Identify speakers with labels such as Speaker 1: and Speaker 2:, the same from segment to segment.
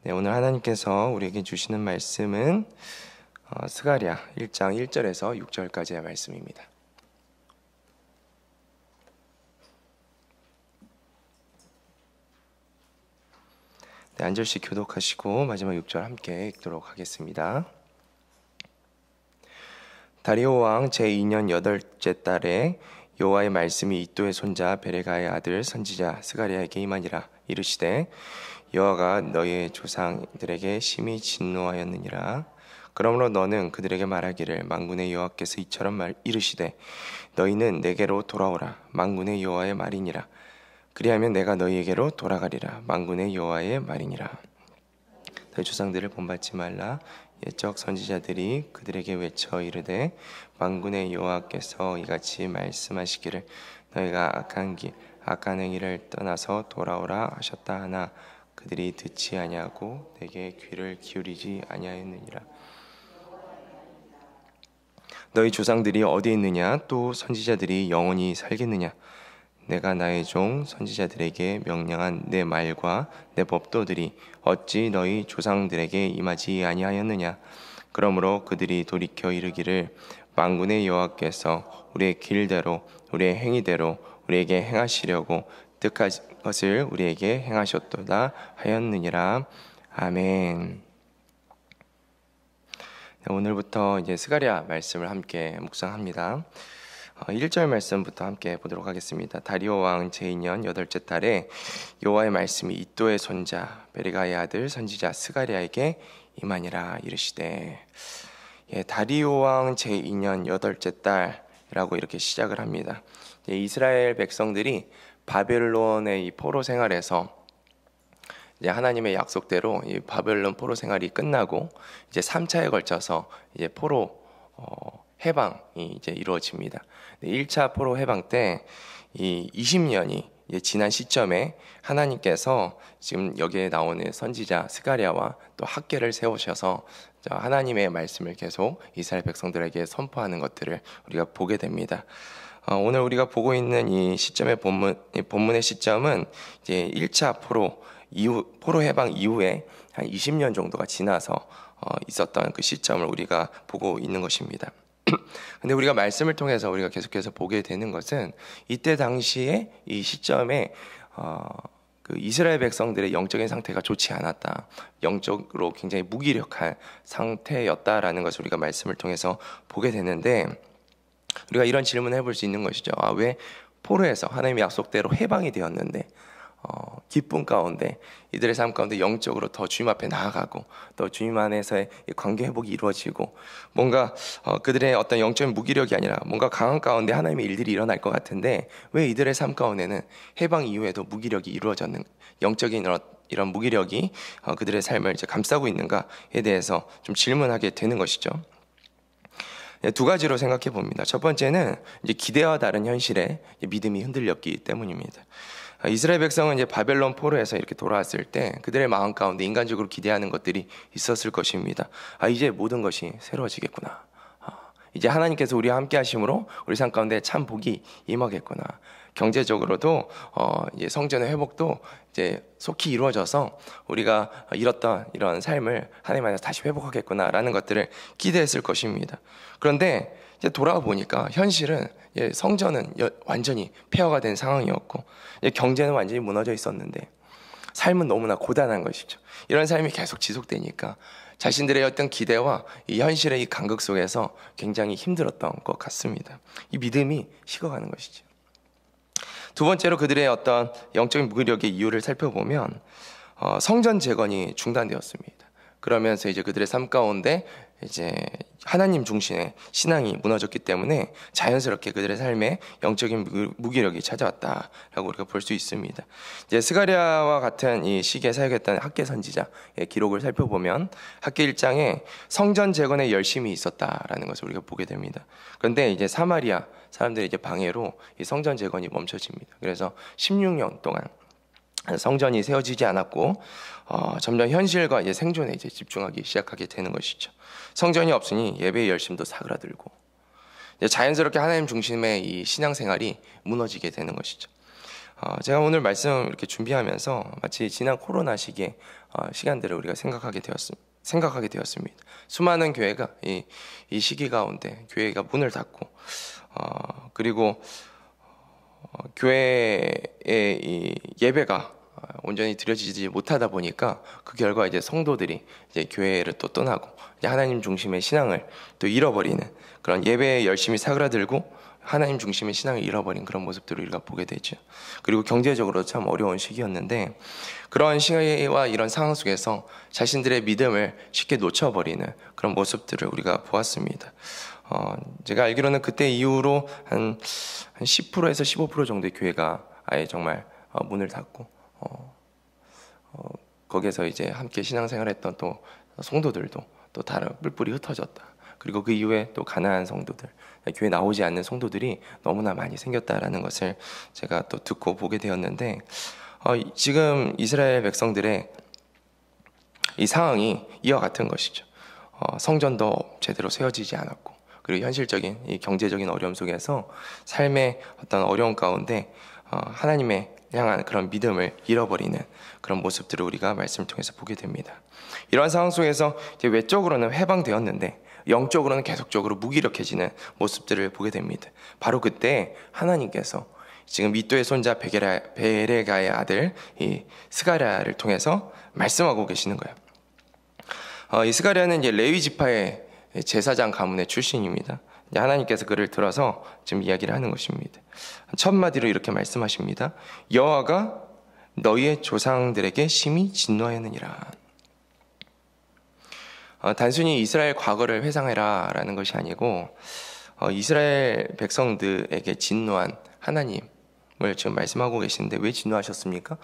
Speaker 1: 네, 오늘 하나님께서 우리에게 주시는 말씀은 스가랴 1장 1절에서 6절까지의 말씀입니다. 네, 한 절씩 교독하시고 마지막 6절 함께 읽도록 하겠습니다. 다리오 왕 제2년 8째 달에 여호와의 말씀이 이도의 손자 베레가의 아들 선지자 스가랴에게 임하니라. 이르시되 여호와가 너희의 조상들에게 심히 진노하였느니라. 그러므로 너는 그들에게 말하기를 만군의 여호와께서 이처럼 이르시되 너희는 내게로 돌아오라. 만군의 여호와의 말이니라. 그리하면 내가 너희에게로 돌아가리라. 만군의 여호와의 말이니라. 너희 조상들을 본받지 말라. 옛적 선지자들이 그들에게 외쳐 이르되 만군의 여호와께서 이같이 말씀하시기를 너희가 악한 행위를 떠나서 돌아오라 하셨다 하나 그들이 듣지 아니하고 내게 귀를 기울이지 아니하였느니라. 너희 조상들이 어디 있느냐? 또 선지자들이 영원히 살겠느냐? 내가 나의 종 선지자들에게 명령한 내 말과 내 법도들이 어찌 너희 조상들에게 임하지 아니하였느냐? 그러므로 그들이 돌이켜 이르기를 만군의 여호와께서 우리의 길대로 우리의 행위대로 우리에게 행하시려고 뜻한 것을 우리에게 행하셨도다 하였느니라. 아멘. 네, 오늘부터 이제 스가랴 말씀을 함께 묵상합니다. 1절 말씀부터 함께 보도록 하겠습니다. 다리오 왕 제2년 8째 달에 여호와의 말씀이 이도의 손자 베레가의 아들 선지자 스가랴에게 임하니라. 이르시되, 다리오 왕 제2년 8째 달이라고 이렇게 시작을 합니다. 이스라엘 백성들이 바벨론의 이 포로 생활에서 이제 하나님의 약속대로 이 바벨론 포로 생활이 끝나고 이제 3차에 걸쳐서 이제 포로 해방이 이제 이루어집니다. 1차 포로 해방 때 이 20년이 지난 시점에 하나님께서 지금 여기에 나오는 선지자 스가랴와 또 학계를 세우셔서 하나님의 말씀을 계속 이스라엘 백성들에게 선포하는 것들을 우리가 보게 됩니다. 오늘 우리가 보고 있는 이 시점의 본문의 시점은 이제 1차 포로 해방 이후에 한 20년 정도가 지나서 있었던 그 시점을 우리가 보고 있는 것입니다. 근데 우리가 말씀을 통해서 우리가 계속해서 보게 되는 것은 이때 당시에 이 시점에 그 이스라엘 백성들의 영적인 상태가 좋지 않았다. 영적으로 굉장히 무기력한 상태였다라는 것을 우리가 말씀을 통해서 보게 되는데 우리가 이런 질문을 해볼 수 있는 것이죠. 왜 포로에서 하나님의 약속대로 해방이 되었는데 기쁨 가운데 이들의 삶 가운데 영적으로 더 주님 앞에 나아가고 또 주님 안에서의 관계 회복이 이루어지고 뭔가 그들의 어떤 영적인 무기력이 아니라 뭔가 강한 가운데 하나님의 일들이 일어날 것 같은데 왜 이들의 삶 가운데는 해방 이후에도 무기력이 이루어졌는 영적인 이런 무기력이 그들의 삶을 이제 감싸고 있는가에 대해서 좀 질문하게 되는 것이죠. 두 가지로 생각해 봅니다. 첫 번째는 이제 기대와 다른 현실에 믿음이 흔들렸기 때문입니다. 이스라엘 백성은 이제 바벨론 포로에서 이렇게 돌아왔을 때 그들의 마음 가운데 인간적으로 기대하는 것들이 있었을 것입니다. 이제 모든 것이 새로워지겠구나. 이제 하나님께서 우리와 함께 하심으로 우리 삶 가운데 참 복이 임하겠구나. 경제적으로도 이제 성전의 회복도 이제 속히 이루어져서 우리가 잃었던 이런 삶을 하나님 안에서 다시 회복하겠구나라는 것들을 기대했을 것입니다. 그런데 이제 돌아와 보니까 현실은 성전은 완전히 폐허가 된 상황이었고 경제는 완전히 무너져 있었는데 삶은 너무나 고단한 것이죠. 이런 삶이 계속 지속되니까 자신들의 어떤 기대와 이 현실의 이 간극 속에서 굉장히 힘들었던 것 같습니다. 이 믿음이 식어가는 것이죠. 두 번째로 그들의 어떤 영적인 무기력의 이유를 살펴보면 성전 재건이 중단되었습니다. 그러면서 이제 그들의 삶 가운데 이제 하나님 중심의 신앙이 무너졌기 때문에 자연스럽게 그들의 삶에 영적인 무기력이 찾아왔다라고 우리가 볼 수 있습니다. 이제 스가랴와 같은 이 시기에 사역했던 학계 선지자의 기록을 살펴보면 학계 1장에 성전 재건에 열심히 있었다라는 것을 우리가 보게 됩니다. 그런데 이제 사마리아 사람들의 이제 방해로 이 성전 재건이 멈춰집니다. 그래서 16년 동안 성전이 세워지지 않았고 점점 현실과 이제 생존에 이제 집중하기 시작하게 되는 것이죠. 성전이 없으니 예배의 열심도 사그라들고 이제 자연스럽게 하나님 중심의 이 신앙생활이 무너지게 되는 것이죠. 제가 오늘 말씀 이렇게 준비하면서 마치 지난 코로나 시기에 시간들을 우리가 생각하게 되었습니다. 수많은 교회가 이 시기 가운데 교회가 문을 닫고 그리고 교회의 이 예배가 온전히 드려지지 못하다 보니까 그 결과 이제 성도들이 이제 교회를 또 떠나고 이제 하나님 중심의 신앙을 또 잃어버리는 그런 예배에 열심히 사그라들고 하나님 중심의 신앙을 잃어버린 그런 모습들을 우리가 보게 되죠. 그리고 경제적으로 참 어려운 시기였는데 그런 시기와 이런 상황 속에서 자신들의 믿음을 쉽게 놓쳐버리는 그런 모습들을 우리가 보았습니다. 제가 알기로는 그때 이후로 한 10%에서 15% 정도의 교회가 아예 정말 문을 닫고 거기에서 이제 함께 신앙생활했던 또 성도들도 또 다른 뿔뿔이 흩어졌다. 그리고 그 이후에 또 가난한 성도들, 교회 나오지 않는 성도들이 너무나 많이 생겼다라는 것을 제가 또 듣고 보게 되었는데 지금 이스라엘 백성들의 이 상황이 이와 같은 것이죠. 성전도 제대로 세워지지 않았고 그리고 현실적인 이 경제적인 어려움 속에서 삶의 어떤 어려움 가운데 하나님의 향한 그런 믿음을 잃어버리는 그런 모습들을 우리가 말씀을 통해서 보게 됩니다. 이러한 상황 속에서 이제 외적으로는 해방되었는데 영적으로는 계속적으로 무기력해지는 모습들을 보게 됩니다. 바로 그때 하나님께서 지금 이도의 손자 베레가의 아들 이 스가랴를 통해서 말씀하고 계시는 거예요. 이 스가랴는 이제 레위 지파의 제사장 가문의 출신입니다. 하나님께서 그를 들어서 지금 이야기를 하는 것입니다. 첫 마디로 이렇게 말씀하십니다. 여호와가 너희의 조상들에게 심히 진노하였느니라. 단순히 이스라엘 과거를 회상해라 라는 것이 아니고 이스라엘 백성들에게 진노한 하나님을 지금 말씀하고 계시는데 왜 진노하셨습니까?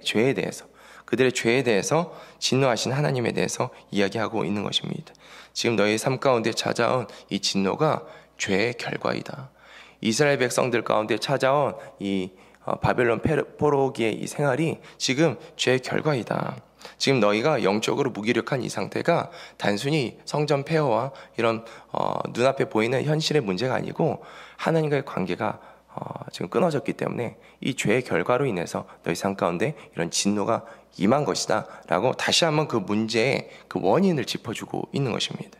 Speaker 1: 죄에 대해서, 그들의 죄에 대해서 진노하신 하나님에 대해서 이야기하고 있는 것입니다. 지금 너희 삶 가운데 찾아온 이 진노가 죄의 결과이다. 이스라엘 백성들 가운데 찾아온 이 바벨론 포로기의 이 생활이 지금 죄의 결과이다. 지금 너희가 영적으로 무기력한 이 상태가 단순히 성전 폐허와 이런 눈앞에 보이는 현실의 문제가 아니고 하나님과의 관계가 지금 끊어졌기 때문에 이 죄의 결과로 인해서 너희 삶 가운데 이런 진노가 임한 것이다 라고 다시 한번 그 문제의 그 원인을 짚어주고 있는 것입니다.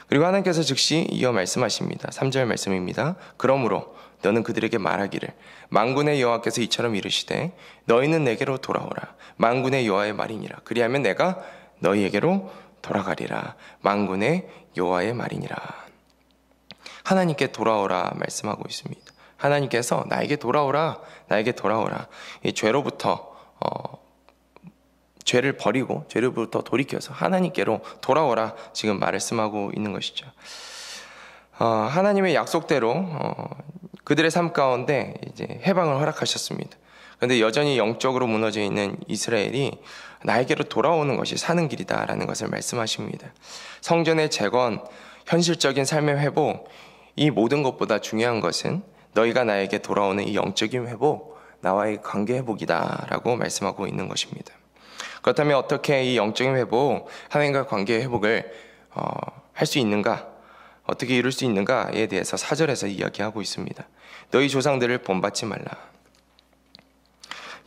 Speaker 1: 그리고 하나님께서 즉시 이어 말씀하십니다. 3절 말씀입니다. 그러므로 너는 그들에게 말하기를 만군의 여호와께서 이처럼 이르시되 너희는 내게로 돌아오라. 만군의 여호와의 말이니라. 그리하면 내가 너희에게로 돌아가리라. 만군의 여호와의 말이니라. 하나님께 돌아오라 말씀하고 있습니다. 하나님께서 나에게 돌아오라. 나에게 돌아오라. 이 죄로부터 죄를 버리고 죄로부터 돌이켜서 하나님께로 돌아오라 지금 말씀하고 있는 것이죠. 하나님의 약속대로 그들의 삶 가운데 이제 해방을 허락하셨습니다. 그런데 여전히 영적으로 무너져 있는 이스라엘이 나에게로 돌아오는 것이 사는 길이다라는 것을 말씀하십니다. 성전의 재건, 현실적인 삶의 회복, 이 모든 것보다 중요한 것은 너희가 나에게 돌아오는 이 영적인 회복, 나와의 관계 회복이다라고 말씀하고 있는 것입니다. 그렇다면 어떻게 이 영적인 회복, 하나님과 관계 회복을 할 수 있는가? 어떻게 이룰 수 있는가에 대해서 4절에서 이야기하고 있습니다. 너희 조상들을 본받지 말라.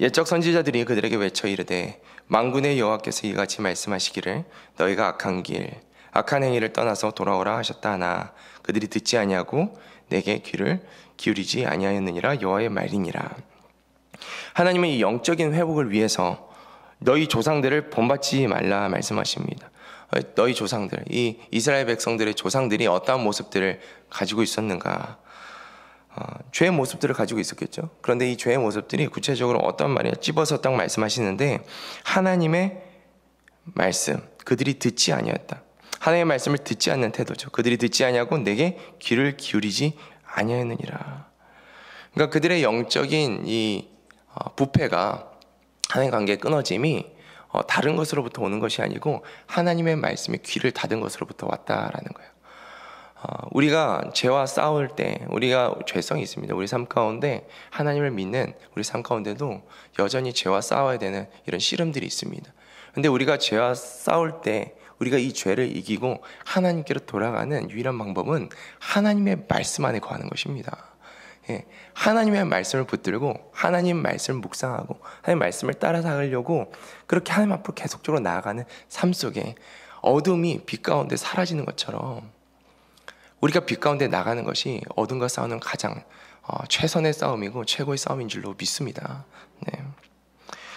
Speaker 1: 옛적 선지자들이 그들에게 외쳐 이르되 만군의 여호와께서 이같이 말씀하시기를 너희가 악한 길, 악한 행위를 떠나서 돌아오라 하셨다 하나 그들이 듣지 아니하고 내게 귀를 기울이지 아니하였느니라. 여호와의 말이니라. 하나님은 이 영적인 회복을 위해서 너희 조상들을 본받지 말라 말씀하십니다. 너희 조상들, 이 이스라엘 백성들의 조상들이 어떠한 모습들을 가지고 있었는가? 죄의 모습들을 가지고 있었겠죠. 그런데 이 죄의 모습들이 구체적으로 어떤 말이냐 찝어서 딱 말씀하시는데 하나님의 말씀, 그들이 듣지 아니었다. 하나님의 말씀을 듣지 않는 태도죠. 그들이 듣지 아니하고 내게 귀를 기울이지 아니하였느니라. 그러니까 그들의 영적인 이 부패가 하나님 관계의 끊어짐이 다른 것으로부터 오는 것이 아니고 하나님의 말씀에 귀를 닫은 것으로부터 왔다라는 거예요. 우리가 죄와 싸울 때 우리가 죄성이 있습니다. 우리 삶 가운데 하나님을 믿는 우리 삶 가운데도 여전히 죄와 싸워야 되는 이런 씨름들이 있습니다. 그런데 우리가 죄와 싸울 때 우리가 이 죄를 이기고 하나님께로 돌아가는 유일한 방법은 하나님의 말씀 안에 거하는 것입니다. 하나님의 말씀을 붙들고 하나님 말씀을 묵상하고 하나님 말씀을 따라 살려고 그렇게 하나님 앞으로 계속적으로 나아가는 삶 속에 어둠이 빛 가운데 사라지는 것처럼 우리가 빛 가운데 나가는 것이 어둠과 싸우는 가장 최선의 싸움이고 최고의 싸움인 줄로 믿습니다. 네.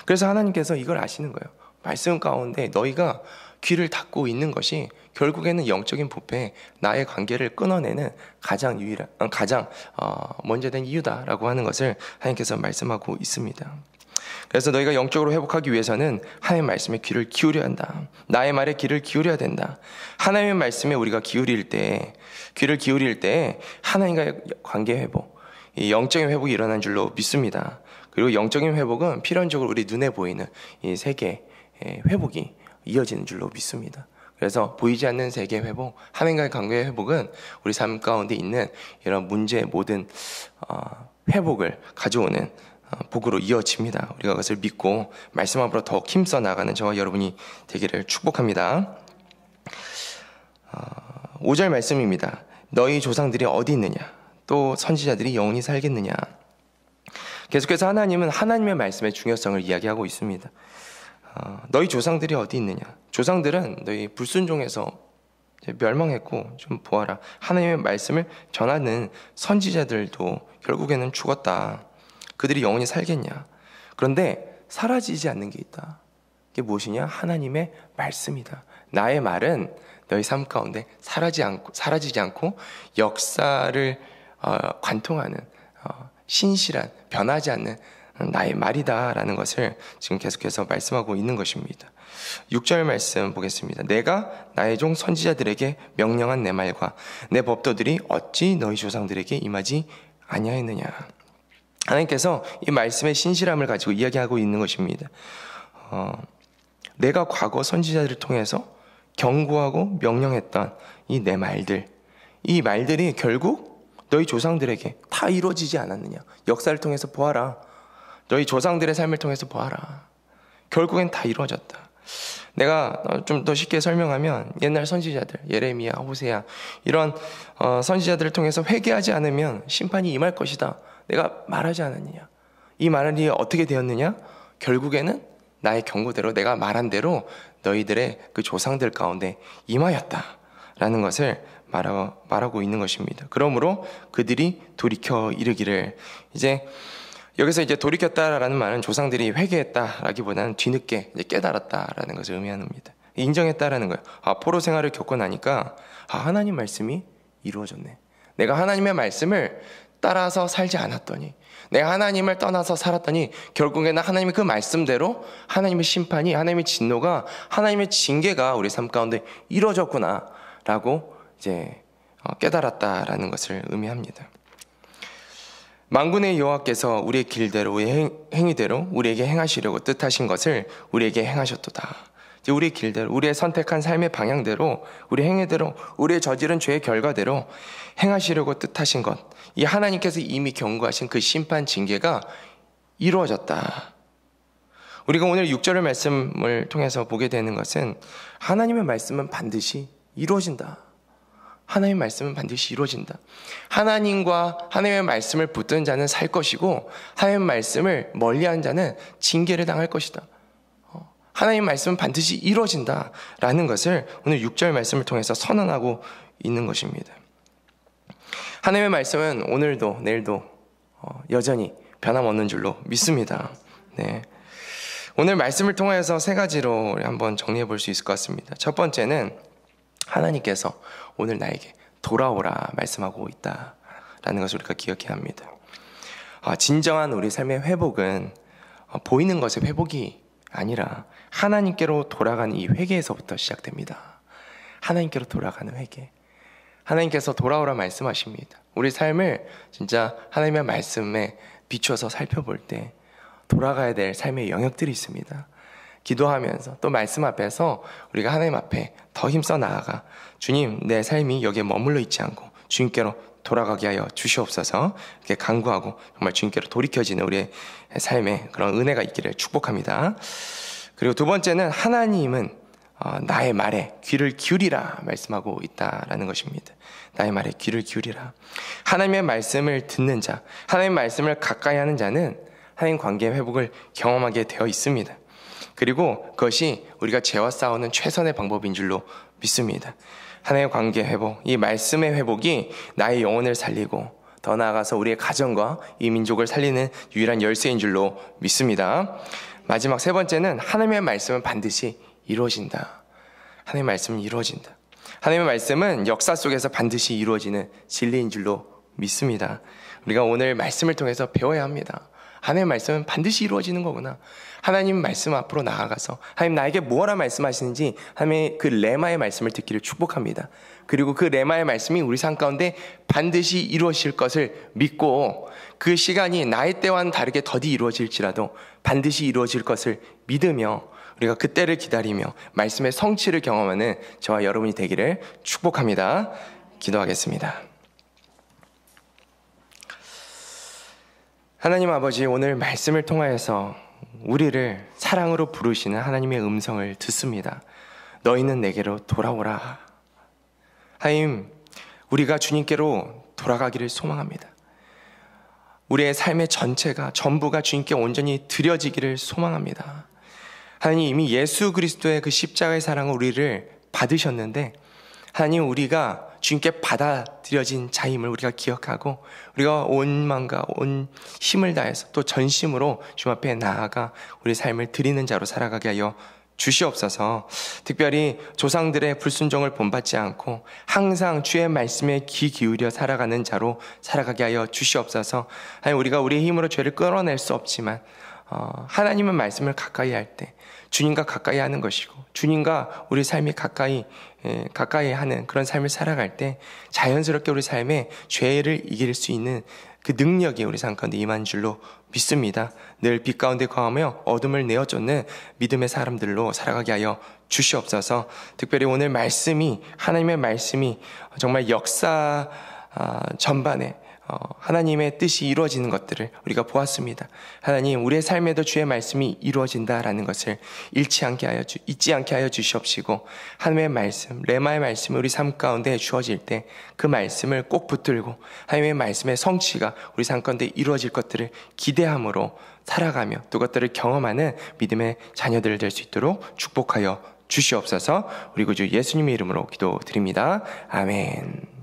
Speaker 1: 그래서 하나님께서 이걸 아시는 거예요. 말씀 가운데 너희가 귀를 닫고 있는 것이 결국에는 영적인 부패, 나의 관계를 끊어내는 가장 먼저 된 이유다라고 하는 것을 하나님께서 말씀하고 있습니다. 그래서 너희가 영적으로 회복하기 위해서는 하나님의 말씀에 귀를 기울여야 한다. 나의 말에 귀를 기울여야 된다. 하나님의 말씀에 우리가 귀를 기울일 때 하나님과의 관계 회복, 이 영적인 회복이 일어난 줄로 믿습니다. 그리고 영적인 회복은 필연적으로 우리 눈에 보이는 이 세계의 회복이 이어지는 줄로 믿습니다. 그래서 보이지 않는 세계 회복, 하나님과의 관계의 회복은 우리 삶 가운데 있는 이런 문제의 모든 회복을 가져오는 복으로 이어집니다. 우리가 그것을 믿고 말씀 앞으로 더 힘써 나가는 저와 여러분이 되기를 축복합니다. 5절 말씀입니다. 너희 조상들이 어디 있느냐? 또 선지자들이 영원히 살겠느냐? 계속해서 하나님은 하나님의 말씀의 중요성을 이야기하고 있습니다. 너희 조상들이 어디 있느냐? 조상들은 너희 불순종에서 멸망했고 좀 보아라. 하나님의 말씀을 전하는 선지자들도 결국에는 죽었다. 그들이 영원히 살겠냐? 그런데 사라지지 않는 게 있다. 그게 무엇이냐? 하나님의 말씀이다. 나의 말은 너희 삶 가운데 사라지지 않고 역사를 관통하는 신실한 변하지 않는 나의 말이다라는 것을 지금 계속해서 말씀하고 있는 것입니다. 6절 말씀 보겠습니다. 내가 나의 종 선지자들에게 명령한 내 말과 내 법도들이 어찌 너희 조상들에게 임하지 아니하였느냐. 하나님께서 이 말씀의 신실함을 가지고 이야기하고 있는 것입니다. 내가 과거 선지자들을 통해서 경고하고 명령했던 이 내 말들, 이 말들이 결국 너희 조상들에게 다 이루어지지 않았느냐. 역사를 통해서 보아라. 너희 조상들의 삶을 통해서 보아라. 결국엔 다 이루어졌다. 내가 좀 더 쉽게 설명하면 옛날 선지자들, 예레미야, 호세야 이런 선지자들을 통해서 회개하지 않으면 심판이 임할 것이다. 내가 말하지 않았느냐. 이 말이 어떻게 되었느냐? 결국에는 나의 경고대로 내가 말한 대로 너희들의 그 조상들 가운데 임하였다라는 것을 말하고 있는 것입니다. 그러므로 그들이 돌이켜 이르기를, 이제 여기서 이제 돌이켰다라는 말은 조상들이 회개했다라기보다는 뒤늦게 이제 깨달았다라는 것을 의미합니다. 인정했다라는 거예요. 포로 생활을 겪고 나니까 하나님 말씀이 이루어졌네. 내가 하나님의 말씀을 따라서 살지 않았더니, 내가 하나님을 떠나서 살았더니 결국에는 하나님의 그 말씀대로 하나님의 심판이, 하나님의 진노가, 하나님의 징계가 우리 삶 가운데 이루어졌구나라고 이제 깨달았다라는 것을 의미합니다. 만군의 여호와께서 우리의 길대로, 우리의 행위대로 우리에게 행하시려고 뜻하신 것을 우리에게 행하셨도다. 이제 우리의 길대로, 우리의 선택한 삶의 방향대로, 우리의 행위대로, 우리의 저지른 죄의 결과대로 행하시려고 뜻하신 것, 이 하나님께서 이미 경고하신 그 심판 징계가 이루어졌다. 우리가 오늘 6절의 말씀을 통해서 보게 되는 것은 하나님의 말씀은 반드시 이루어진다. 하나님의 말씀은 반드시 이루어진다. 하나님과 하나님의 말씀을 붙든 자는 살 것이고 하나님의 말씀을 멀리한 자는 징계를 당할 것이다. 하나님의 말씀은 반드시 이루어진다라는 것을 오늘 6절 말씀을 통해서 선언하고 있는 것입니다. 하나님의 말씀은 오늘도 내일도 여전히 변함없는 줄로 믿습니다. 네. 오늘 말씀을 통해서 세 가지로 한번 정리해 볼 수 있을 것 같습니다. 첫 번째는 하나님께서 오늘 나에게 돌아오라 말씀하고 있다라는 것을 우리가 기억해야 합니다. 진정한 우리 삶의 회복은 보이는 것의 회복이 아니라 하나님께로 돌아가는 이 회개에서부터 시작됩니다. 하나님께로 돌아가는 회개. 하나님께서 돌아오라 말씀하십니다. 우리 삶을 진짜 하나님의 말씀에 비추어서 살펴볼 때 돌아가야 될 삶의 영역들이 있습니다. 기도하면서 또 말씀 앞에서 우리가 하나님 앞에 더 힘써 나아가 주님, 내 삶이 여기에 머물러 있지 않고 주님께로 돌아가게 하여 주시옵소서 이렇게 간구하고 정말 주님께로 돌이켜지는 우리의 삶에 그런 은혜가 있기를 축복합니다. 그리고 두 번째는 하나님은 나의 말에 귀를 기울이라 말씀하고 있다라는 것입니다. 나의 말에 귀를 기울이라. 하나님의 말씀을 듣는 자, 하나님의 말씀을 가까이 하는 자는 하나님 관계의 회복을 경험하게 되어 있습니다. 그리고 그것이 우리가 죄와 싸우는 최선의 방법인 줄로 믿습니다. 하나님의 관계 회복, 이 말씀의 회복이 나의 영혼을 살리고 더 나아가서 우리의 가정과 이 민족을 살리는 유일한 열쇠인 줄로 믿습니다. 마지막 세 번째는 하나님의 말씀은 반드시 이루어진다. 하나님의 말씀은 이루어진다. 하나님의 말씀은 역사 속에서 반드시 이루어지는 진리인 줄로 믿습니다. 우리가 오늘 말씀을 통해서 배워야 합니다. 하나님의 말씀은 반드시 이루어지는 거구나. 하나님 말씀 앞으로 나아가서 하나님 나에게 무엇라 말씀하시는지 하나님의 그 레마의 말씀을 듣기를 축복합니다. 그리고 그 레마의 말씀이 우리 삶 가운데 반드시 이루어질 것을 믿고 그 시간이 나의 때와는 다르게 더디 이루어질지라도 반드시 이루어질 것을 믿으며 우리가 그때를 기다리며 말씀의 성취를 경험하는 저와 여러분이 되기를 축복합니다. 기도하겠습니다. 하나님 아버지, 오늘 말씀을 통하여서 우리를 사랑으로 부르시는 하나님의 음성을 듣습니다. 너희는 내게로 돌아오라. 하나님, 우리가 주님께로 돌아가기를 소망합니다. 우리의 삶의 전체가 전부가 주님께 온전히 드려지기를 소망합니다. 하나님, 이미 예수 그리스도의 그 십자가의 사랑을 우리를 받으셨는데 하나님, 우리가 주님께 받아들여진 자임을 우리가 기억하고 우리가 온 마음과 온 힘을 다해서 또 전심으로 주님 앞에 나아가 우리 삶을 드리는 자로 살아가게 하여 주시옵소서. 특별히 조상들의 불순종을 본받지 않고 항상 주의 말씀에 귀 기울여 살아가는 자로 살아가게 하여 주시옵소서. 하나님, 우리가 우리의 힘으로 죄를 끌어낼 수 없지만 하나님의 말씀을 가까이 할 때 주님과 가까이 하는 것이고 주님과 우리 삶이 가까이 하는 그런 삶을 살아갈 때 자연스럽게 우리 삶에 죄를 이길 수 있는 그 능력이 우리 삶 가운데 임한 줄로 믿습니다. 늘 빛 가운데 거하며 어둠을 내어쫓는 믿음의 사람들로 살아가게 하여 주시옵소서. 특별히 오늘 말씀이, 하나님의 말씀이 정말 역사 전반에 하나님의 뜻이 이루어지는 것들을 우리가 보았습니다. 하나님, 우리의 삶에도 주의 말씀이 이루어진다라는 것을 잊지 않게 하여 주시옵시고 하나님의 말씀, 레마의 말씀이 우리 삶 가운데 주어질 때 그 말씀을 꼭 붙들고 하나님의 말씀의 성취가 우리 삶 가운데 이루어질 것들을 기대함으로 살아가며 또 그것들을 경험하는 믿음의 자녀들 될 수 있도록 축복하여 주시옵소서. 우리 구주 예수님의 이름으로 기도드립니다. 아멘.